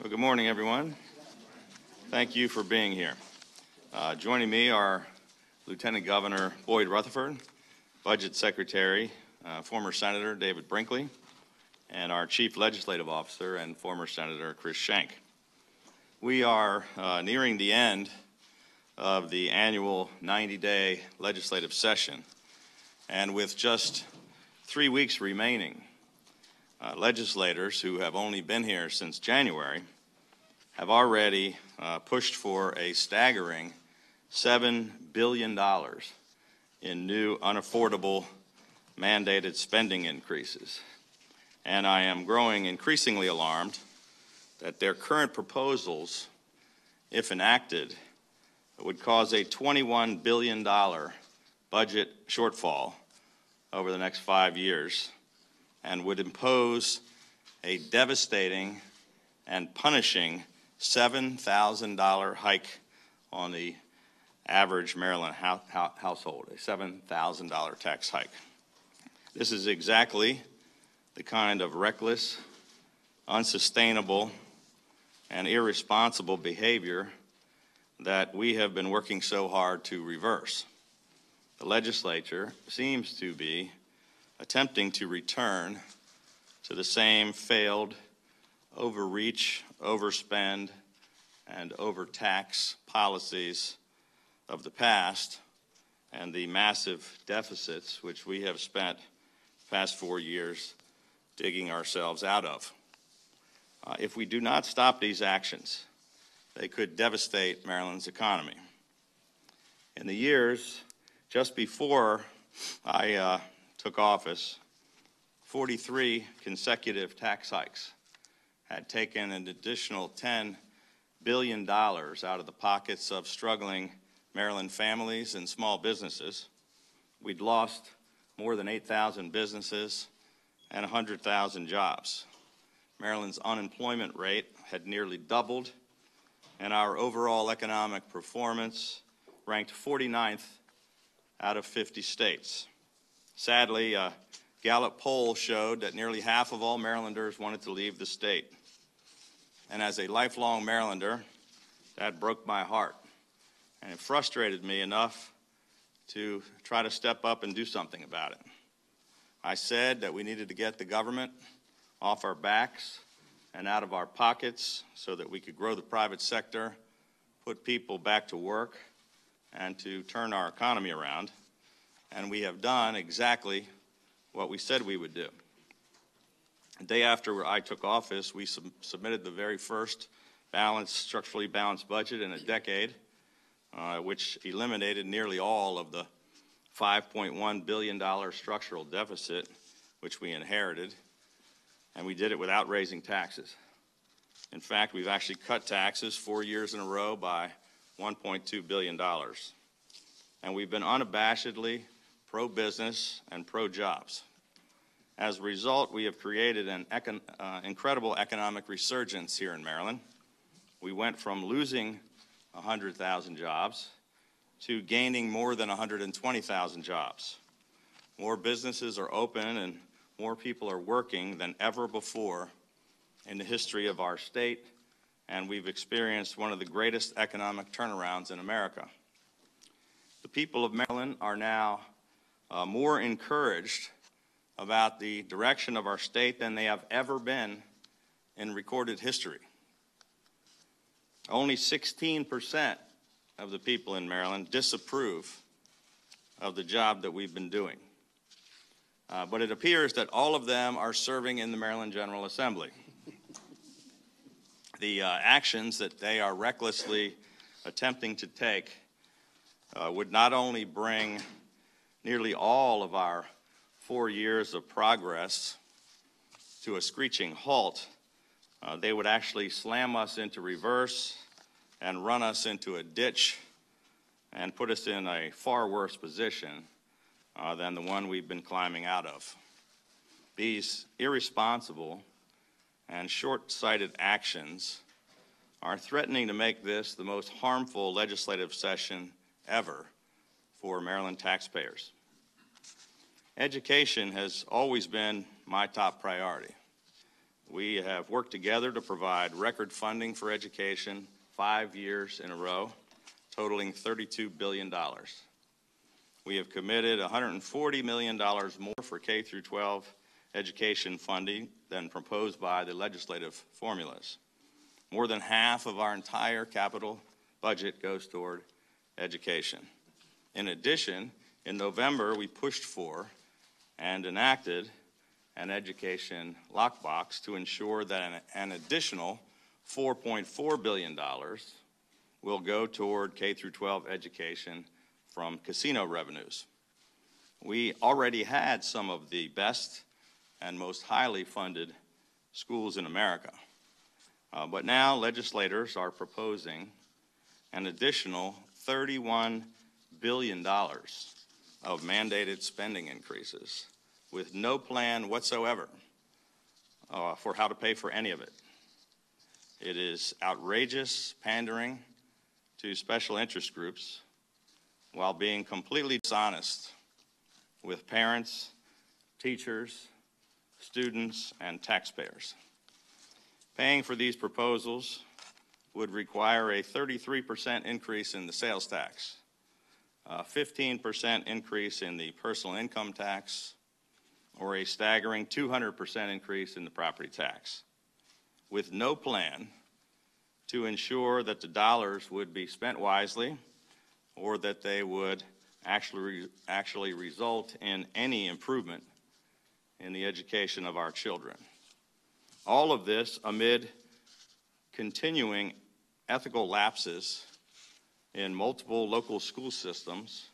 Well, good morning, everyone. Thank you for being here. Joining me are Lieutenant Governor Boyd Rutherford, Budget Secretary, former Senator David Brinkley, and our Chief Legislative Officer and former Senator Chris Schenck. We are nearing the end of the annual 90-day legislative session, and with just 3 weeks remaining, legislators who have only been here since January have already pushed for a staggering $7 billion in new unaffordable mandated spending increases. And I am growing increasingly alarmed that their current proposals, if enacted, would cause a $21 billion budget shortfall over the next 5 years and would impose a devastating and punishing $7,000 hike on the average Maryland household, a $7,000 tax hike. This is exactly the kind of reckless, unsustainable, and irresponsible behavior that we have been working so hard to reverse. The legislature seems to be attempting to return to the same failed overreach, overspend, and overtax policies of the past and the massive deficits which we have spent the past 4 years digging ourselves out of. If we do not stop these actions, they could devastate Maryland's economy. In the years just before I took office, 43 consecutive tax hikes had taken an additional $10 billion out of the pockets of struggling Maryland families and small businesses. We'd lost more than 8,000 businesses and 100,000 jobs. Maryland's unemployment rate had nearly doubled, and our overall economic performance ranked 49th out of 50 states. Sadly, a Gallup poll showed that nearly half of all Marylanders wanted to leave the state. And as a lifelong Marylander, that broke my heart. And it frustrated me enough to try to step up and do something about it. I said that we needed to get the government off our backs and out of our pockets so that we could grow the private sector, put people back to work, and to turn our economy around. And we have done exactly what we said we would do. The day after I took office, we submitted the very first structurally balanced budget in a decade, which eliminated nearly all of the $5.1 billion structural deficit which we inherited, and we did it without raising taxes. In fact, we've actually cut taxes 4 years in a row by $1.2 billion. And we've been unabashedly pro-business and pro-jobs. As a result, we have created an incredible economic resurgence here in Maryland. We went from losing 100,000 jobs to gaining more than 120,000 jobs. More businesses are open and more people are working than ever before in the history of our state, and we've experienced one of the greatest economic turnarounds in America. The people of Maryland are now more encouraged about the direction of our state than they have ever been in recorded history. Only 16% of the people in Maryland disapprove of the job that we've been doing. But it appears that all of them are serving in the Maryland General Assembly. The actions that they are recklessly attempting to take would not only bring nearly all of our 4 years of progress to a screeching halt, they would actually slam us into reverse and run us into a ditch and put us in a far worse position than the one we've been climbing out of. These irresponsible and short-sighted actions are threatening to make this the most harmful legislative session ever for Maryland taxpayers. Education has always been my top priority. We have worked together to provide record funding for education 5 years in a row, totaling $32 billion. We have committed $140 million more for K through 12 education funding than proposed by the legislative formulas. More than half of our entire capital budget goes toward education. In addition, in November, we pushed for and enacted an education lockbox to ensure that an additional $4.4 billion will go toward K through 12 education from casino revenues. We already had some of the best and most highly funded schools in America. But now legislators are proposing an additional $31 billion of mandated spending increases with no plan whatsoever for how to pay for any of it. It is outrageous pandering to special interest groups while being completely dishonest with parents, teachers, students, and taxpayers. Paying for these proposals would require a 33% increase in the sales tax, a 15% increase in the personal income tax, or a staggering 200% increase in the property tax, with no plan to ensure that the dollars would be spent wisely or that they would actually result in any improvement in the education of our children. All of this amid continuing ethical lapses in multiple local school systems,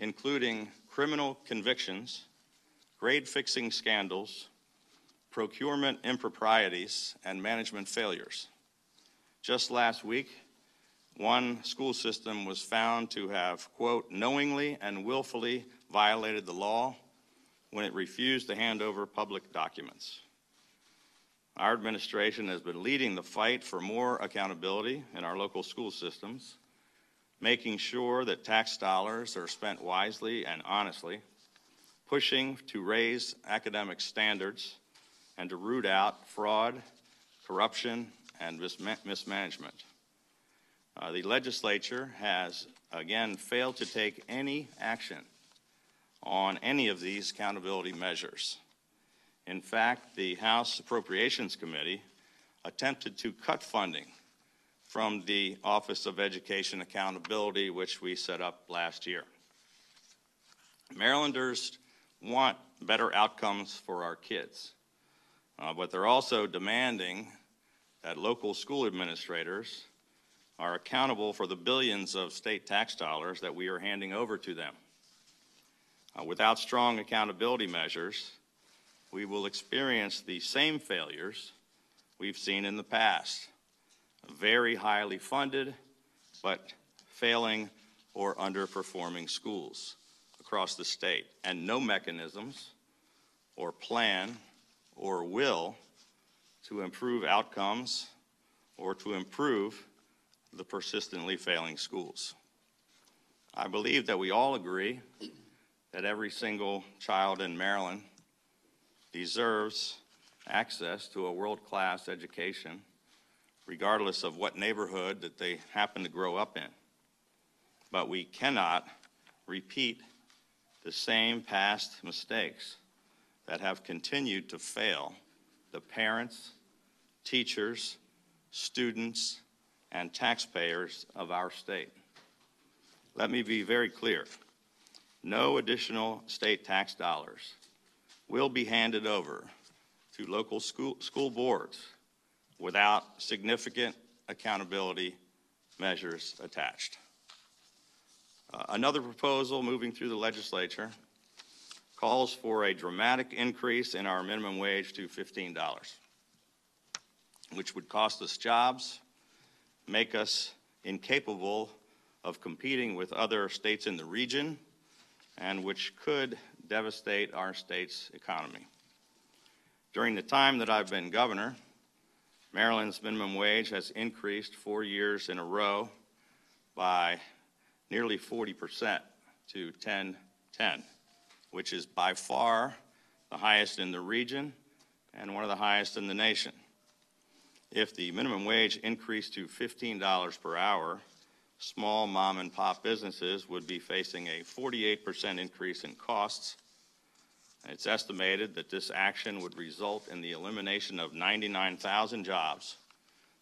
including criminal convictions, grade-fixing scandals, procurement improprieties, and management failures. Just last week, one school system was found to have, quote, knowingly and willfully violated the law when it refused to hand over public documents. Our administration has been leading the fight for more accountability in our local school systems, making sure that tax dollars are spent wisely and honestly, pushing to raise academic standards and to root out fraud, corruption, and mismanagement. The legislature has, again, failed to take any action on any of these accountability measures. In fact, the House Appropriations Committee attempted to cut funding from the Office of Education Accountability, which we set up last year. Marylanders want better outcomes for our kids, but they're also demanding that local school administrators are accountable for the billions of state tax dollars that we are handing over to them. Without strong accountability measures, we will experience the same failures we've seen in the past. Very highly funded, but failing or underperforming schools across the state, and no mechanisms or plan or will to improve outcomes or to improve the persistently failing schools. I believe that we all agree that every single child in Maryland deserves access to a world-class education, regardless of what neighborhood that they happen to grow up in. But we cannot repeat the same past mistakes that have continued to fail the parents, teachers, students, and taxpayers of our state. Let me be very clear. No additional state tax dollars will be handed over to local school boards without significant accountability measures attached. Another proposal moving through the legislature calls for a dramatic increase in our minimum wage to $15, which would cost us jobs, make us incapable of competing with other states in the region, and which could devastate our state's economy. During the time that I've been governor, Maryland's minimum wage has increased 4 years in a row by nearly 40% to $10.10, which is by far the highest in the region, and one of the highest in the nation. If the minimum wage increased to $15 per hour, small mom and pop businesses would be facing a 48% increase in costs. It's estimated that this action would result in the elimination of 99,000 jobs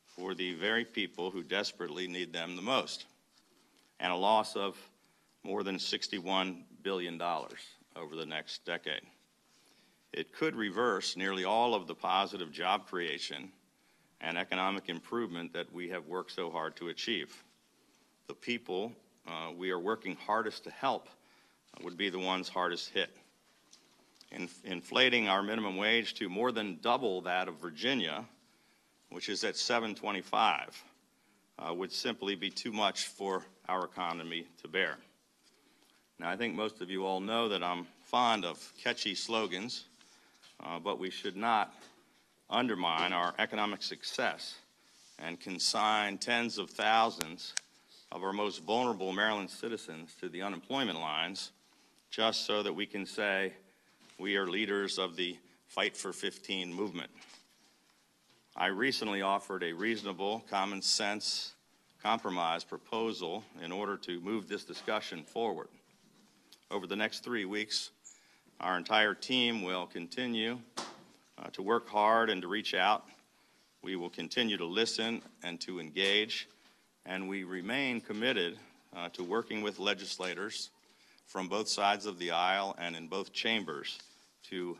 for the very people who desperately need them the most, and a loss of more than $61 billion over the next decade. It could reverse nearly all of the positive job creation and economic improvement that we have worked so hard to achieve. The people we are working hardest to help would be the ones hardest hit. Inflating our minimum wage to more than double that of Virginia, which is at $7.25, would simply be too much for our economy to bear. Now, I think most of you all know that I'm fond of catchy slogans, but we should not undermine our economic success and consign tens of thousands of our most vulnerable Maryland citizens to the unemployment lines just so that we can say we are leaders of the Fight for 15 movement. I recently offered a reasonable, common sense compromise proposal in order to move this discussion forward. Over the next 3 weeks, our entire team will continue to work hard and to reach out. We will continue to listen and to engage, and we remain committed to working with legislators from both sides of the aisle and in both chambers to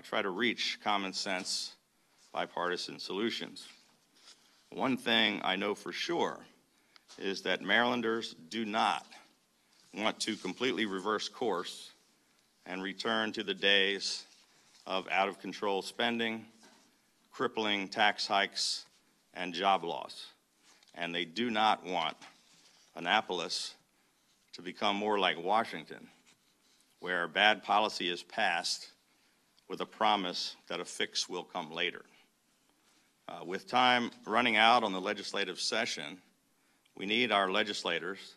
try to reach common sense bipartisan solutions. One thing I know for sure is that Marylanders do not want to completely reverse course and return to the days of out-of-control spending, crippling tax hikes, and job loss. And they do not want Annapolis to become more like Washington, where bad policy is passed with a promise that a fix will come later. With time running out on the legislative session, we need our legislators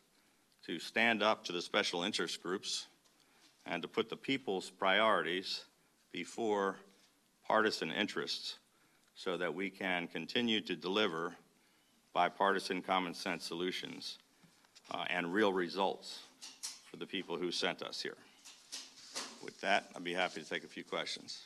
to stand up to the special interest groups and to put the people's priorities before partisan interests so that we can continue to deliver bipartisan common sense solutions and real results for the people who sent us here. With that, I'd be happy to take a few questions.